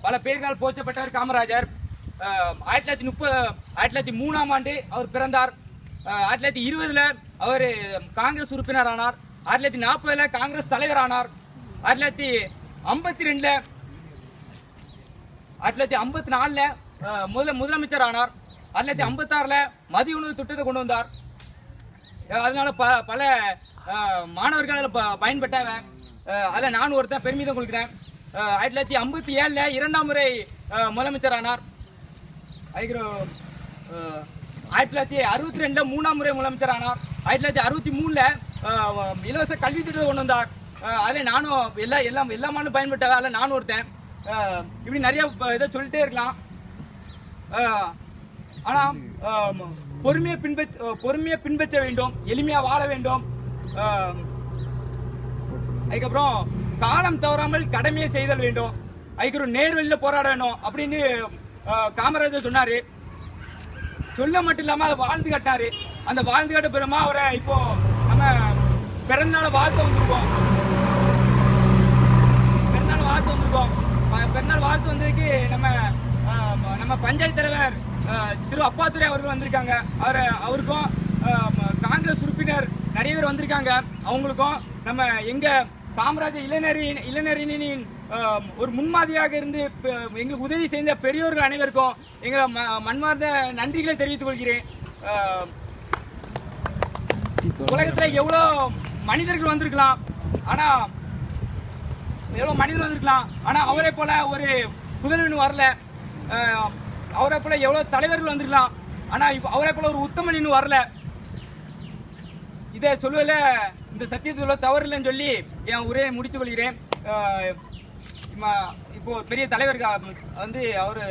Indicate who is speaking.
Speaker 1: பல பேர்களால் போற்றப்பட்டவர் காமராஜர். 1903ஆம் ஆண்டு அவர் பிறந்தார். 1920ல் அவர் காங்கிரஸ் உறுப்பினர் ஆனார். 1940ல் காங்கிரஸ் தலைவர் ஆனார். 1952ல் 1954ல் முதலமைச்சர் ஆனார். 1956ல் மதிய உணவு திட்டத்தை கொண்டு வந்தார். அதனால பல மாணவர்கள் அதில் பயன்பட்டாங்க. அதில் நான் ஒருத்தன் பெருமிதம் கொள்கிறேன். 1957ல் 2ஆம் முறை முதலமைச்சர் ஆனார். 1962ல் 3ஆம் முறை முதலமைச்சர் ஆனார். 1963ல் இலவச கல்வி திட்டத்தை கொண்டு வந்தார். அதில் நானும் எல்லா மானும் பயன்பட்டாங்க. அதில் நானும் ஒருத்தன். இப்படி நிறைய இதை சொல்லிட்டே இருக்கலாம். ஆனால் பொறுமையை பின்பற்ற வேண்டும், எளிமையா வாழ வேண்டும். அதுக்கப்புறம் காலம் தவறாமல் கடமையை செய்தல் வேண்டும். அதுக்கப்புறம் நேர்வழியில போராட வேணும் அப்படின்னு காமராஜர் சொன்னாரு. சொல்ல மட்டும் இல்லாம அதை வாழ்ந்து காட்டினாரு. அந்த வாழ்ந்து காட்ட பெருமா அவரை இப்போ நம்ம பிறந்தநாள் வாழ்த்து வந்திருக்கோம். பிறந்தநாள் வாழ்த்து வந்ததுக்கு நம்ம பஞ்சாயத்து தலைவர் திரு அப்பாத்துரை அவர்கள் வந்திருக்காங்க. அவருக்கும் காங்கிரஸ் உறுப்பினர் நிறைய பேர் வந்திருக்காங்க. அவங்களுக்கும் நம்ம எங்க காமராஜர் இளைஞரின் ஒரு முன்மாதிரியாக இருந்து எங்களுக்கு உதவி செய்த பெரியோர்கள் அனைவருக்கும் எங்களை மன்மார்ந்த நன்றிகளை தெரிவித்துக் கொள்கிறேன். உலகத்துல எவ்வளவு மனிதர்கள் வந்திருக்கலாம், ஆனா அவரை போல ஒரு புதல்வன் வரல. அவரை போல எவ்வளவு தலைவர்கள் வந்திருக்கலாம், ஆனா அவரை போல ஒரு உத்தமன் இன்னும் வரல. இதை சொல்லுவதில் இந்த சத்தியத்தை சொல்ல தவறு இல்லைன்னு சொல்லி என் உரையை முடித்துக் கொள்கிறேன். இப்போ பெரிய தலைவர் வந்து அவரு